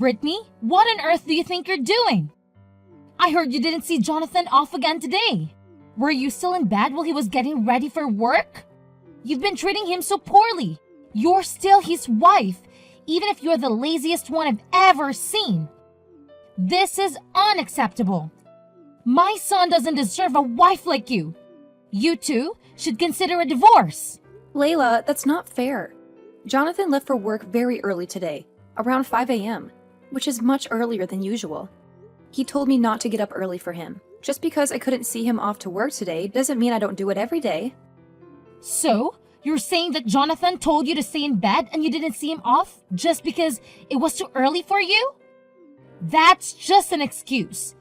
Brittany, what on earth do you think you're doing? I heard you didn't see Jonathan off again today. Were you still in bed while he was getting ready for work? You've been treating him so poorly. You're still his wife, even if you're the laziest one I've ever seen. This is unacceptable. My son doesn't deserve a wife like you. You two should consider a divorce. Layla, that's not fair. Jonathan left for work very early today, around 5 a.m., which is much earlier than usual. He told me not to get up early for him. Just because I couldn't see him off to work today doesn't mean I don't do it every day. So, you're saying that Jonathan told you to stay in bed and you didn't see him off just because it was too early for you? That's just an excuse.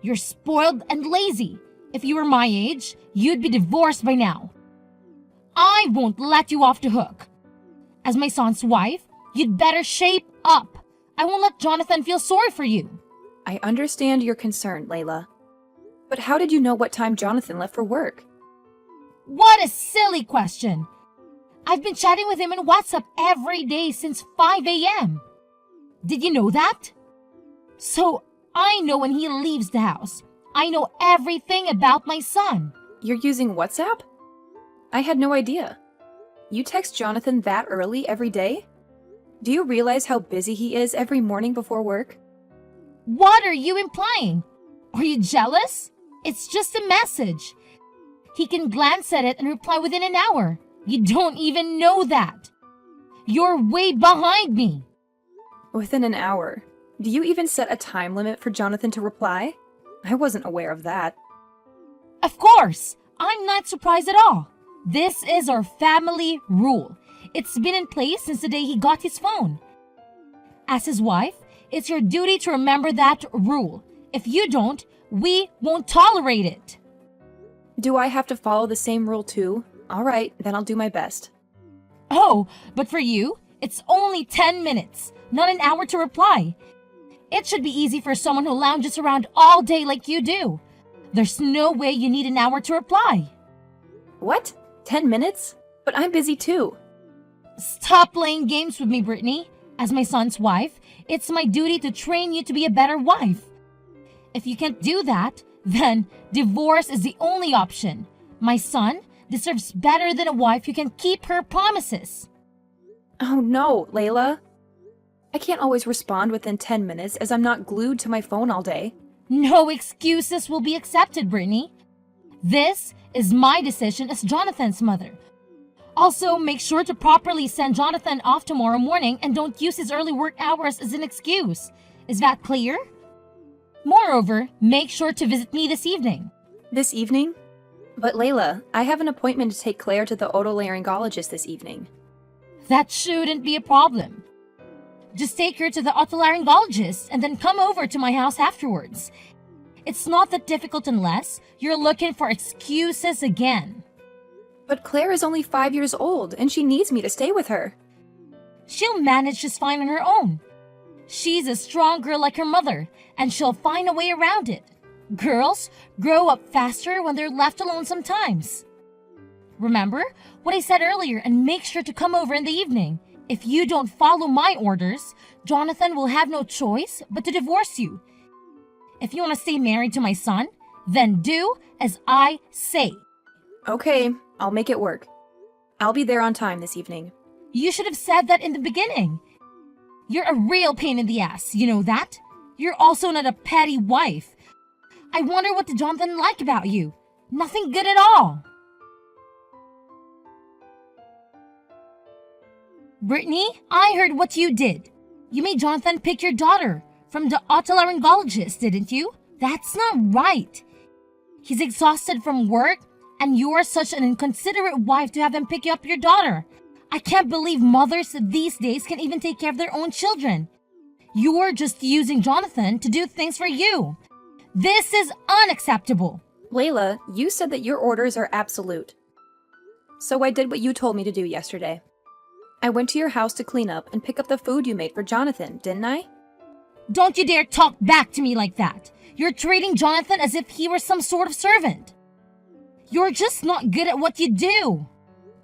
You're spoiled and lazy. If you were my age, you'd be divorced by now. I won't let you off the hook. As my son's wife, you'd better shape up. I won't let Jonathan feel sorry for you. I understand your concern, Layla. But how did you know what time Jonathan left for work? What a silly question. I've been chatting with him on WhatsApp every day since 5 a.m. Did you know that? So I know when he leaves the house. I know everything about my son. You're using WhatsApp? I had no idea. You text Jonathan that early every day? Do you realize how busy he is every morning before work? What are you implying? Are you jealous? It's just a message. He can glance at it and reply within an hour. You don't even know that. You're way behind me. Within an hour? Do you even set a time limit for Jonathan to reply? I wasn't aware of that. Of course. I'm not surprised at all. This is our family rule. It's been in place since the day he got his phone. As his wife, it's your duty to remember that rule. If you don't, we won't tolerate it. Do I have to follow the same rule too? All right, then I'll do my best. Oh, but for you, it's only 10 minutes, not an hour to reply. It should be easy for someone who lounges around all day like you do. There's no way you need an hour to reply. What? 10 minutes? But I'm busy too. Stop playing games with me, Brittany. As my son's wife, it's my duty to train you to be a better wife. If you can't do that, then divorce is the only option. My son deserves better than a wife who can keep her promises. Oh no, Layla. I can't always respond within 10 minutes as I'm not glued to my phone all day. No excuses will be accepted, Brittany. This is my decision as Jonathan's mother. Also, make sure to properly send Jonathan off tomorrow morning and don't use his early work hours as an excuse. Is that clear? Moreover, make sure to visit me this evening. This evening? But Layla, I have an appointment to take Claire to the otolaryngologist this evening. That shouldn't be a problem. Just take her to the otolaryngologist and then come over to my house afterwards. It's not that difficult unless you're looking for excuses again. But Claire is only 5 years old and she needs me to stay with her. She'll manage just fine on her own. She's a strong girl like her mother, and she'll find a way around it. Girls grow up faster when they're left alone sometimes. Remember what I said earlier and make sure to come over in the evening. If you don't follow my orders, Jonathan will have no choice but to divorce you. If you want to stay married to my son, then do as I say. Okay, I'll make it work. I'll be there on time this evening. You should have said that in the beginning. You're a real pain in the ass, you know that? You're also not a petty wife. I wonder what did Jonathan like about you? Nothing good at all. Brittany, I heard what you did. You made Jonathan pick your daughter from the otolaryngologist, didn't you? That's not right. He's exhausted from work, and you're such an inconsiderate wife to have him pick up your daughter. I can't believe mothers these days can even take care of their own children. You're just using Jonathan to do things for you. This is unacceptable. Layla, you said that your orders are absolute. So I did what you told me to do yesterday. I went to your house to clean up and pick up the food you made for Jonathan, didn't I? Don't you dare talk back to me like that. You're treating Jonathan as if he were some sort of servant. You're just not good at what you do.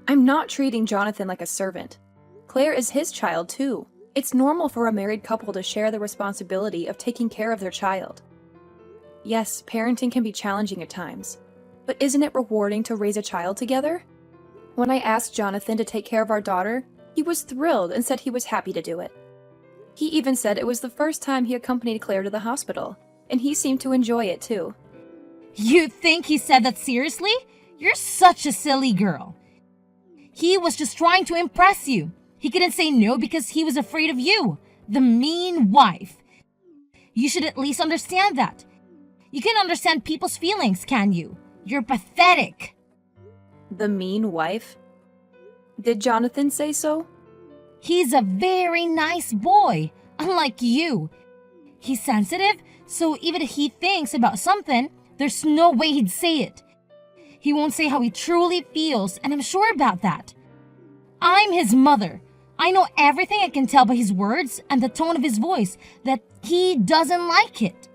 I'm not treating Jonathan like a servant. Claire is his child too. It's normal for a married couple to share the responsibility of taking care of their child. Yes, parenting can be challenging at times, but isn't it rewarding to raise a child together? When I asked Jonathan to take care of our daughter, he was thrilled and said he was happy to do it. He even said it was the first time he accompanied Claire to the hospital, and he seemed to enjoy it too. You think he said that seriously? You're such a silly girl. He was just trying to impress you. He couldn't say no because he was afraid of you, the mean wife. You should at least understand that. You can understand people's feelings, can you? You're pathetic. The mean wife? Did Jonathan say so? He's a very nice boy, unlike you. He's sensitive, so even if he thinks about something, there's no way he'd say it. He won't say how he truly feels, and I'm sure about that. I'm his mother. I know everything. I can tell by his words and the tone of his voice that he doesn't like it.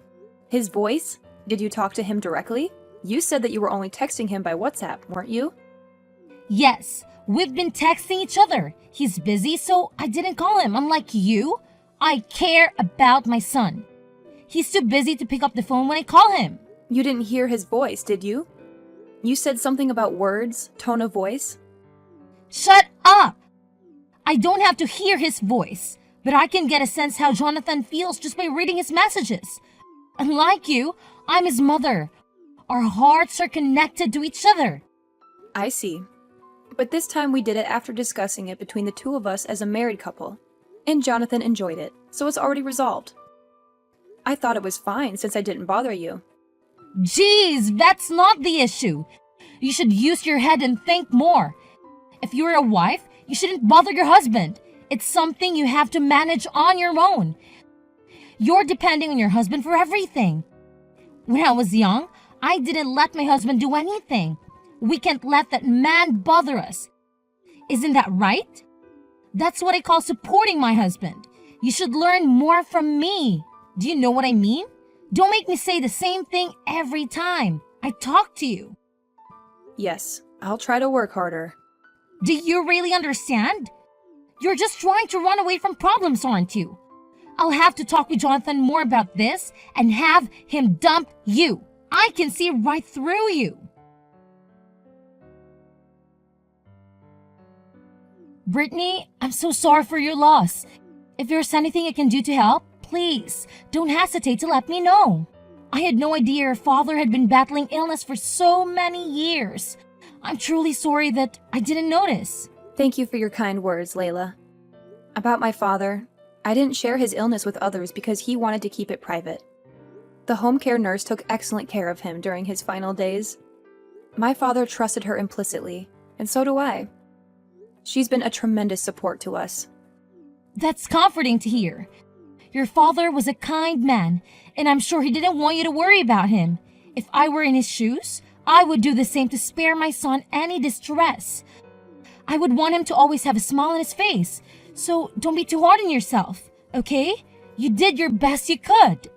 His voice? Did you talk to him directly? You said that you were only texting him by WhatsApp, weren't you? Yes, we've been texting each other. He's busy, so I didn't call him. Unlike you, I care about my son. He's too busy to pick up the phone when I call him. You didn't hear his voice, did you? You said something about words, tone of voice? Shut up! I don't have to hear his voice, but I can get a sense how Jonathan feels just by reading his messages. Unlike you, I'm his mother. Our hearts are connected to each other. I see. But this time we did it after discussing it between the two of us as a married couple. And Jonathan enjoyed it, so it's already resolved. I thought it was fine since I didn't bother you. Jeez, that's not the issue. You should use your head and think more. If you're a wife, you shouldn't bother your husband. It's something you have to manage on your own. You're depending on your husband for everything. When I was young, I didn't let my husband do anything. We can't let that man bother us. Isn't that right? That's what I call supporting my husband. You should learn more from me. Do you know what I mean? Don't make me say the same thing every time I talk to you. Yes, I'll try to work harder. Do you really understand? You're just trying to run away from problems, aren't you? I'll have to talk with Jonathan more about this and have him dump you. I can see right through you. Brittany, I'm so sorry for your loss. If there's anything I can do to help, please don't hesitate to let me know. I had no idea your father had been battling illness for so many years. I'm truly sorry that I didn't notice. Thank you for your kind words, Layla. About my father, I didn't share his illness with others because he wanted to keep it private. The home care nurse took excellent care of him during his final days. My father trusted her implicitly, and so do I. She's been a tremendous support to us. That's comforting to hear. Your father was a kind man, and I'm sure he didn't want you to worry about him. If I were in his shoes, I would do the same to spare my son any distress. I would want him to always have a smile on his face, so don't be too hard on yourself, okay? You did your best you could.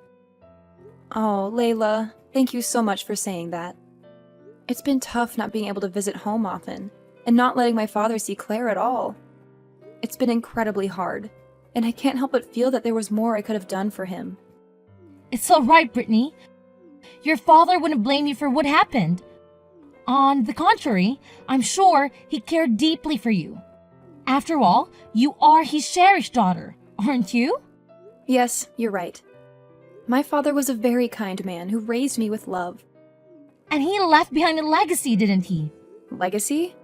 Oh, Layla, thank you so much for saying that. It's been tough not being able to visit home often, and not letting my father see Claire at all. It's been incredibly hard, and I can't help but feel that there was more I could have done for him. It's all right, Brittany. Your father wouldn't blame you for what happened. On the contrary, I'm sure he cared deeply for you. After all, you are his cherished daughter, aren't you? Yes, you're right. My father was a very kind man who raised me with love. And he left behind a legacy, didn't he? Legacy?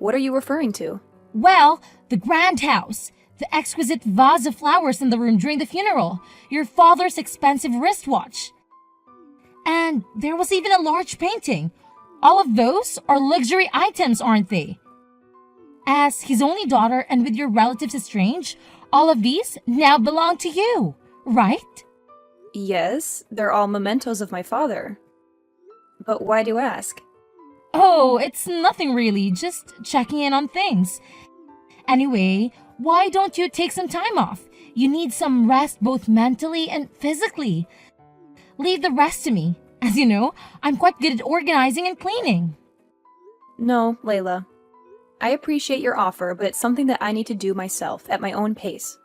What are you referring to? Well, the grand house, the exquisite vase of flowers in the room during the funeral, your father's expensive wristwatch. And there was even a large painting. All of those are luxury items, aren't they? As his only daughter and with your relatives estranged, all of these now belong to you, right? Yes, they're all mementos of my father. But why do you ask? Oh, it's nothing really, just checking in on things. Anyway, why don't you take some time off? You need some rest both mentally and physically. Leave the rest to me. As you know, I'm quite good at organizing and cleaning. No, Layla. I appreciate your offer, but it's something that I need to do myself at my own pace.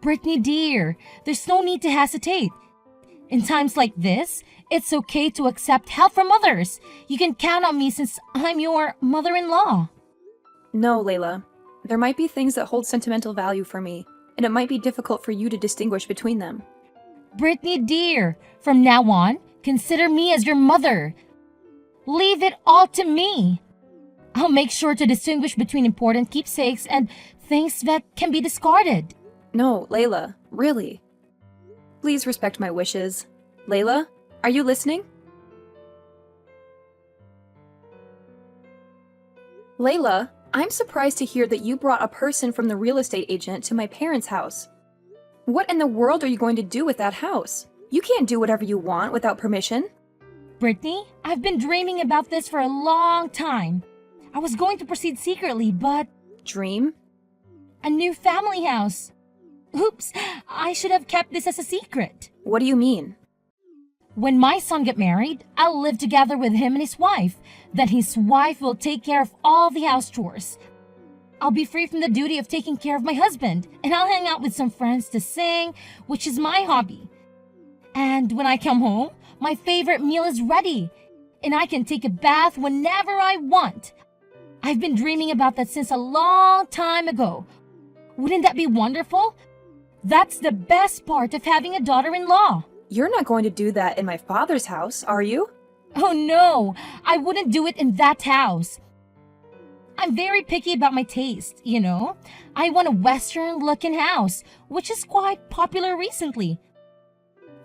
Brittany dear, there's no need to hesitate. In times like this, it's okay to accept help from others. You can count on me since I'm your mother-in-law. No, Layla. There might be things that hold sentimental value for me, and it might be difficult for you to distinguish between them. Brittany dear, from now on, consider me as your mother. Leave it all to me. I'll make sure to distinguish between important keepsakes and things that can be discarded. No, Layla, really. Please respect my wishes. Layla, are you listening? Layla, I'm surprised to hear that you brought a person from the real estate agent to my parents' house. What in the world are you going to do with that house? You can't do whatever you want without permission. Brittany, I've been dreaming about this for a long time. I was going to proceed secretly, but Dream? a new family house. Oops, I should have kept this as a secret. What do you mean? When my son gets married, I'll live together with him and his wife. Then his wife will take care of all the house chores. I'll be free from the duty of taking care of my husband, and I'll hang out with some friends to sing, which is my hobby. And when I come home, my favorite meal is ready, and I can take a bath whenever I want. I've been dreaming about that since a long time ago. Wouldn't that be wonderful? That's the best part of having a daughter-in-law. You're not going to do that in my father's house, are you? Oh no, I wouldn't do it in that house. I'm very picky about my taste, you know. I want a Western-looking house, which is quite popular recently.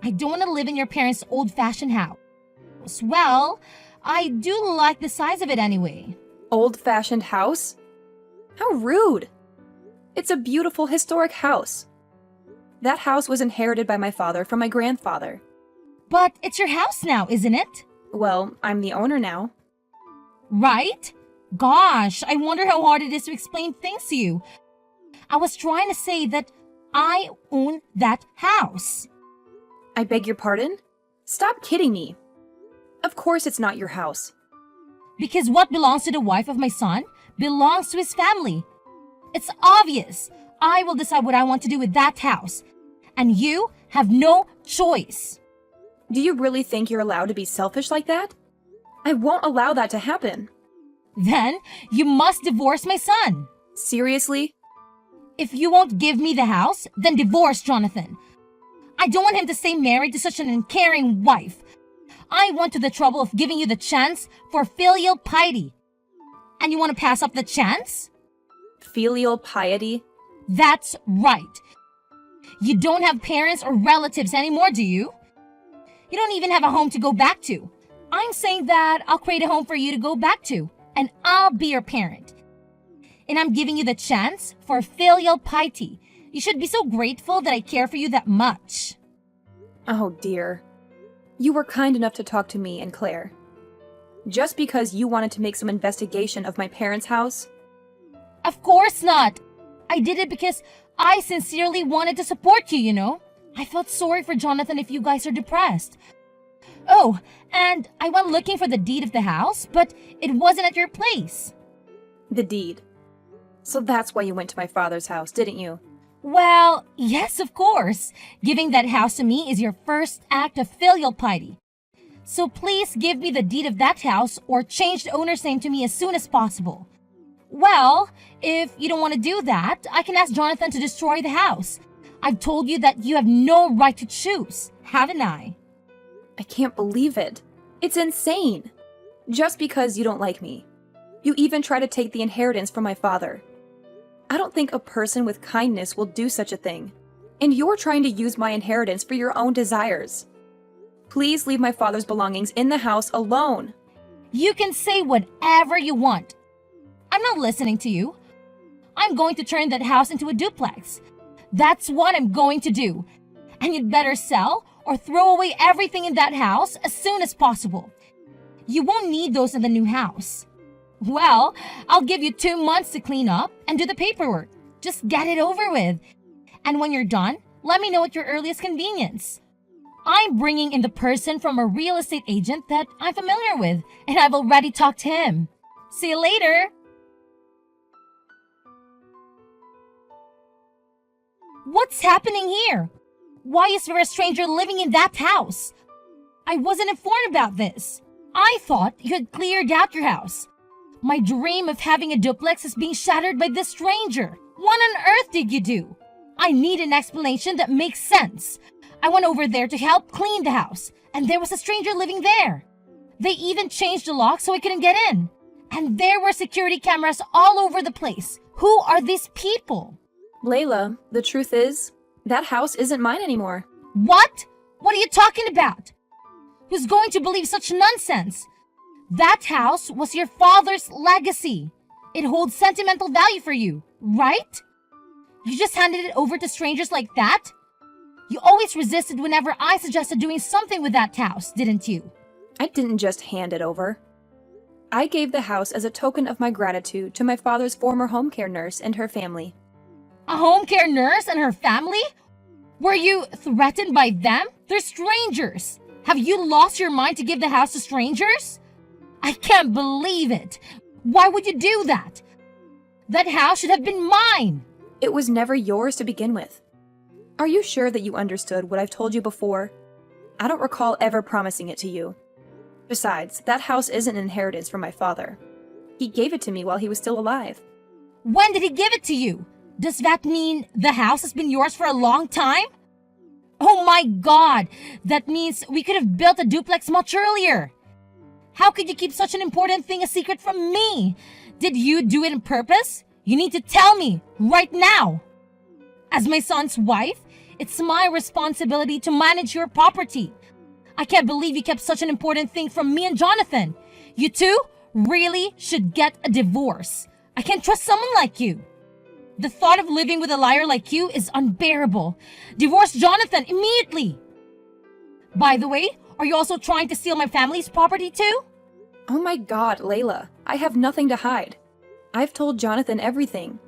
I don't want to live in your parents' old-fashioned house. Well, I do like the size of it anyway. Old-fashioned house? How rude! It's a beautiful historic house. That house was inherited by my father from my grandfather. But it's your house now, isn't it? Well, I'm the owner now. Right? Gosh, I wonder how hard it is to explain things to you. I was trying to say that I own that house. I beg your pardon? Stop kidding me. Of course it's not your house. Because what belongs to the wife of my son belongs to his family. It's obvious. I will decide what I want to do with that house. And you have no choice. Do you really think you're allowed to be selfish like that? I won't allow that to happen. Then you must divorce my son. Seriously? If you won't give me the house, then divorce Jonathan. I don't want him to stay married to such an uncaring wife. I went to the trouble of giving you the chance for filial piety. And you want to pass up the chance? Filial piety? That's right. You don't have parents or relatives anymore, do you? You don't even have a home to go back to. I'm saying that I'll create a home for you to go back to, and I'll be your parent. And I'm giving you the chance for filial piety. You should be so grateful that I care for you that much. Oh dear. You were kind enough to talk to me and Claire. Just because you wanted to make some investigation of my parents' house? Of course not. I did it because I sincerely wanted to support you, you know. I felt sorry for Jonathan if you guys are depressed. Oh, and I went looking for the deed of the house, but it wasn't at your place. The deed. So that's why you went to my father's house, didn't you? Well, yes, of course. Giving that house to me is your first act of filial piety. So please give me the deed of that house or change the owner's name to me as soon as possible. Well, if you don't want to do that, I can ask Jonathan to destroy the house. I've told you that you have no right to choose, haven't I? I can't believe it. It's insane. Just because you don't like me. You even try to take the inheritance from my father. I don't think a person with kindness will do such a thing. And you're trying to use my inheritance for your own desires. Please leave my father's belongings in the house alone. You can say whatever you want. I'm not listening to you. I'm going to turn that house into a duplex. That's what I'm going to do. And you'd better sell or throw away everything in that house as soon as possible. You won't need those in the new house. Well, I'll give you 2 months to clean up and do the paperwork. Just get it over with. And when you're done, let me know at your earliest convenience. I'm bringing in the person from a real estate agent that I'm familiar with, and I've already talked to him. See you later! What's happening here? Why is there a stranger living in that house? I wasn't informed about this. I thought you had cleared out your house. My dream of having a duplex is being shattered by this stranger. What on earth did you do? I need an explanation that makes sense. I went over there to help clean the house, and there was a stranger living there. They even changed the lock so I couldn't get in. And there were security cameras all over the place. Who are these people? Layla, the truth is, that house isn't mine anymore. What? What are you talking about? Who's going to believe such nonsense? That house was your father's legacy. It holds sentimental value for you, right? You just handed it over to strangers like that? You always resisted whenever I suggested doing something with that house, didn't you? I didn't just hand it over. I gave the house as a token of my gratitude to my father's former home care nurse and her family. A home care nurse and her family? Were you threatened by them? They're strangers. Have you lost your mind to give the house to strangers? I can't believe it. Why would you do that? That house should have been mine. It was never yours to begin with. Are you sure that you understood what I've told you before? I don't recall ever promising it to you. Besides, that house isn't an inheritance from my father. He gave it to me while he was still alive. When did he give it to you? Does that mean the house has been yours for a long time? Oh my God! That means we could have built a duplex much earlier. How could you keep such an important thing a secret from me? Did you do it on purpose? You need to tell me right now. As my son's wife, it's my responsibility to manage your property. I can't believe you kept such an important thing from me and Jonathan. You two really should get a divorce. I can't trust someone like you. The thought of living with a liar like you is unbearable. Divorce Jonathan immediately. By the way, are you also trying to steal my family's property too? Oh my God, Layla, I have nothing to hide. I've told Jonathan everything.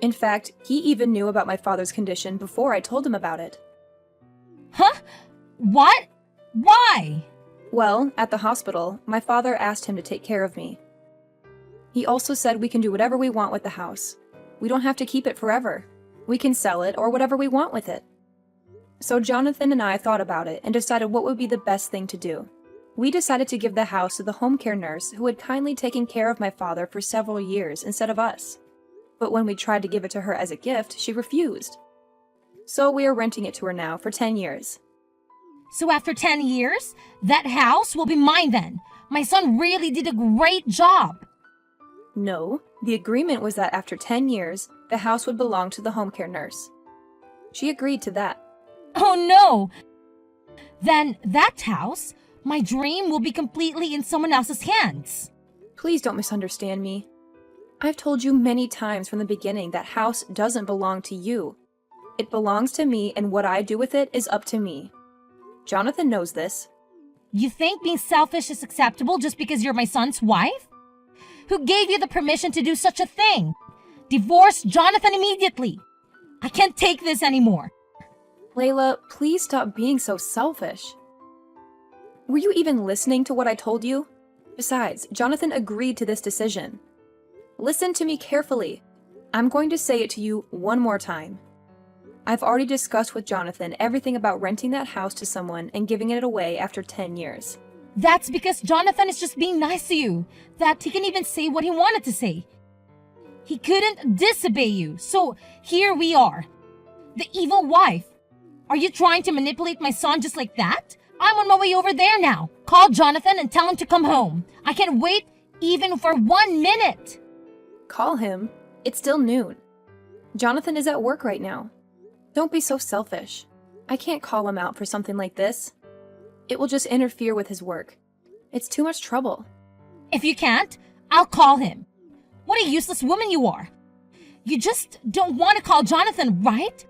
In fact, he even knew about my father's condition before I told him about it. Huh? What? Why? Well, at the hospital, my father asked him to take care of me. He also said we can do whatever we want with the house. We don't have to keep it forever. We can sell it or whatever we want with it. So Jonathan and I thought about it and decided what would be the best thing to do. We decided to give the house to the home care nurse who had kindly taken care of my father for several years instead of us. But when we tried to give it to her as a gift, she refused. So we are renting it to her now for 10 years. So after 10 years, that house will be mine then. My son really did a great job. No, the agreement was that after 10 years, the house would belong to the home care nurse. She agreed to that. Oh no! Then that house, my dream, will be completely in someone else's hands. Please don't misunderstand me. I've told you many times from the beginning that house doesn't belong to you. It belongs to me, and what I do with it is up to me. Jonathan knows this. You think being selfish is acceptable just because you're my son's wife? Who gave you the permission to do such a thing? Divorce Jonathan immediately. I can't take this anymore. Layla, please stop being so selfish. Were you even listening to what I told you? Besides, Jonathan agreed to this decision. Listen to me carefully. I'm going to say it to you one more time. I've already discussed with Jonathan everything about renting that house to someone and giving it away after 10 years. That's because Jonathan is just being nice to you, that he can even say what he wanted to say. He couldn't disobey you, so here we are. The evil wife. Are you trying to manipulate my son just like that? I'm on my way over there now. Call Jonathan and tell him to come home. I can't wait even for 1 minute. Call him. It's still noon. Jonathan is at work right now. Don't be so selfish. I can't call him out for something like this. It will just interfere with his work. It's too much trouble. If you can't, I'll call him. What a useless woman you are. You just don't want to call Jonathan, right?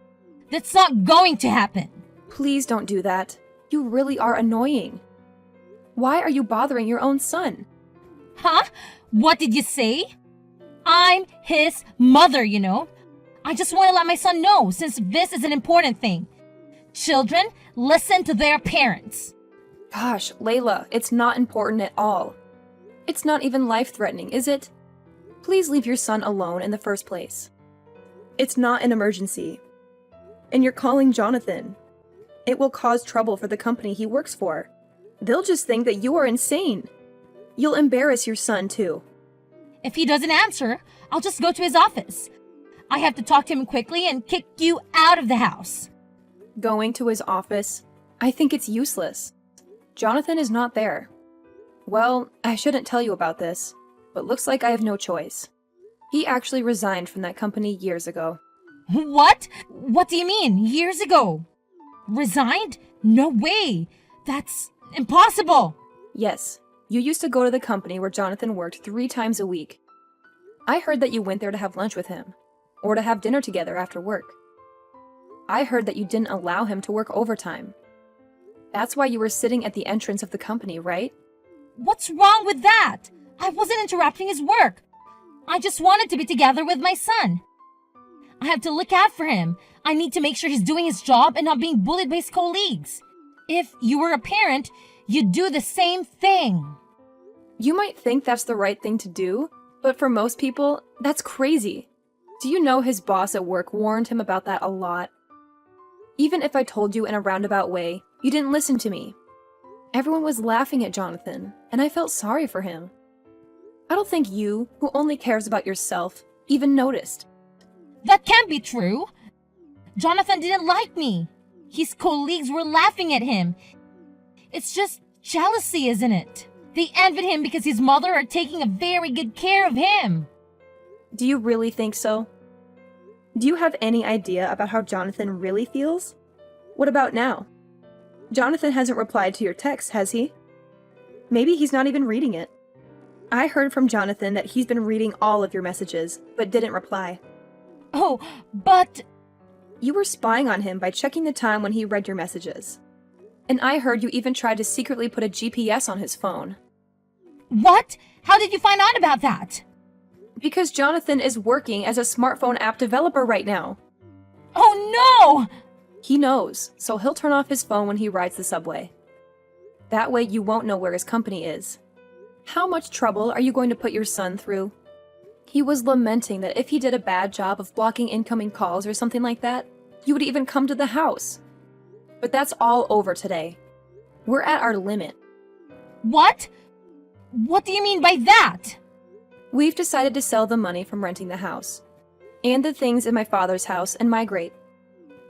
That's not going to happen. Please don't do that. You really are annoying. Why are you bothering your own son? Huh? What did you say? I'm his mother, you know. I just want to let my son know, since this is an important thing. Children, listen to their parents. Gosh, Layla, it's not important at all. It's not even life-threatening, is it? Please leave your son alone in the first place. It's not an emergency. And you're calling Jonathan. It will cause trouble for the company he works for. They'll just think that you are insane. You'll embarrass your son, too. If he doesn't answer, I'll just go to his office. I have to talk to him quickly and kick you out of the house. Going to his office? I think it's useless. Jonathan is not there. Well, I shouldn't tell you about this, but looks like I have no choice. He actually resigned from that company years ago. What? What do you mean, years ago? Resigned? No way! That's impossible! Yes, you used to go to the company where Jonathan worked 3 times a week. I heard that you went there to have lunch with him, or to have dinner together after work. I heard that you didn't allow him to work overtime. That's why you were sitting at the entrance of the company, right? What's wrong with that? I wasn't interrupting his work. I just wanted to be together with my son. I have to look out for him. I need to make sure he's doing his job and not being bullied by his colleagues. If you were a parent, you'd do the same thing. You might think that's the right thing to do, but for most people, that's crazy. Do you know his boss at work warned him about that a lot? Even if I told you in a roundabout way, you didn't listen to me. Everyone was laughing at Jonathan, and I felt sorry for him. I don't think you, who only cares about yourself, even noticed. That can't be true. Jonathan didn't like me. His colleagues were laughing at him. It's just jealousy, isn't it? They envied him because his mother are taking a very good care of him. Do you really think so? Do you have any idea about how Jonathan really feels? What about now? Jonathan hasn't replied to your text, has he? Maybe he's not even reading it. I heard from Jonathan that he's been reading all of your messages, but didn't reply. Oh, but... You were spying on him by checking the time when he read your messages. And I heard you even tried to secretly put a GPS on his phone. What? How did you find out about that? Because Jonathan is working as a smartphone app developer right now. Oh no! He knows, so he'll turn off his phone when he rides the subway. That way you won't know where his company is. How much trouble are you going to put your son through? He was lamenting that if he did a bad job of blocking incoming calls or something like that, you would even come to the house. But that's all over today. We're at our limit. What? What do you mean by that? We've decided to sell the money from renting the house, and the things in my father's house, and migrate.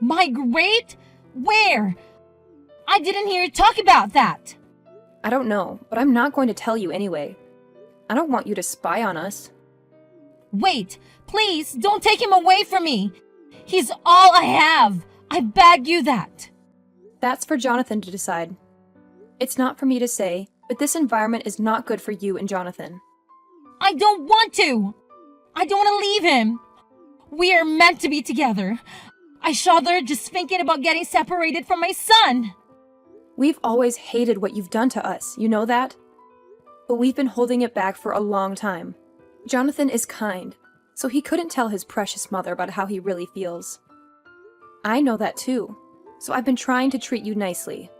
Migrate? Where? I didn't hear you talk about that. I don't know, but I'm not going to tell you anyway. I don't want you to spy on us. Wait, please don't take him away from me. He's all I have. I beg you that. That's for Jonathan to decide. It's not for me to say, but this environment is not good for you and Jonathan. I don't want to. I don't want to leave him. We are meant to be together. I shudder just thinking about getting separated from my son. We've always hated what you've done to us, you know that? But we've been holding it back for a long time. Jonathan is kind, so he couldn't tell his precious mother about how he really feels. I know that too, so I've been trying to treat you nicely.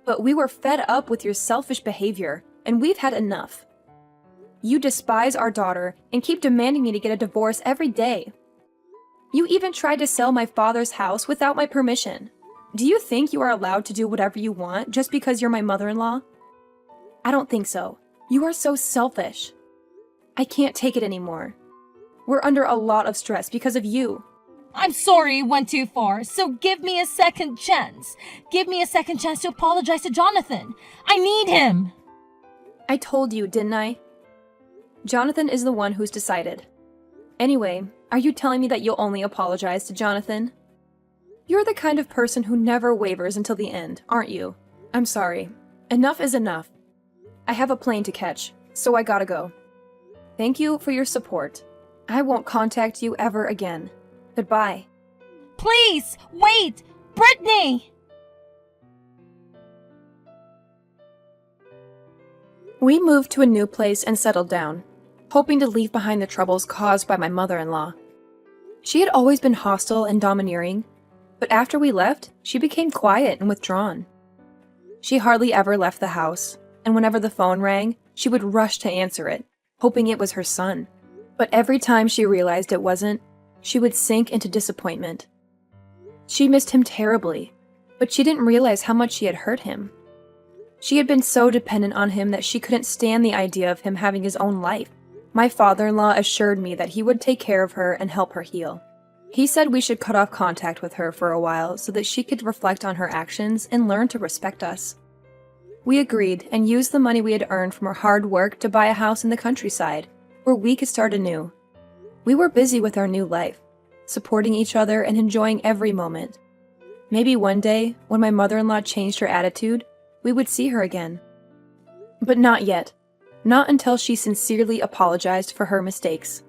But we were fed up with your selfish behavior, and we've had enough. You despise our daughter and keep demanding me to get a divorce every day. You even tried to sell my father's house without my permission. Do you think you are allowed to do whatever you want just because you're my mother-in-law? I don't think so. You are so selfish. I can't take it anymore. We're under a lot of stress because of you. I'm sorry it went too far, so give me a second chance. Give me a second chance to apologize to Jonathan. I need him. I told you, didn't I? Jonathan is the one who's decided. Anyway, are you telling me that you'll only apologize to Jonathan? You're the kind of person who never wavers until the end, aren't you? I'm sorry. Enough is enough. I have a plane to catch, so I gotta go. Thank you for your support. I won't contact you ever again. Goodbye. Please, wait! Brittany! We moved to a new place and settled down, hoping to leave behind the troubles caused by my mother-in-law. She had always been hostile and domineering, but after we left, she became quiet and withdrawn. She hardly ever left the house, and whenever the phone rang, she would rush to answer it, hoping it was her son. But every time she realized it wasn't, she would sink into disappointment. She missed him terribly, but she didn't realize how much she had hurt him. She had been so dependent on him that she couldn't stand the idea of him having his own life. My father-in-law assured me that he would take care of her and help her heal. He said we should cut off contact with her for a while so that she could reflect on her actions and learn to respect us. We agreed and used the money we had earned from our hard work to buy a house in the countryside, where we could start anew. We were busy with our new life, supporting each other and enjoying every moment. Maybe one day, when my mother-in-law changed her attitude, we would see her again. But not yet. Not until she sincerely apologized for her mistakes.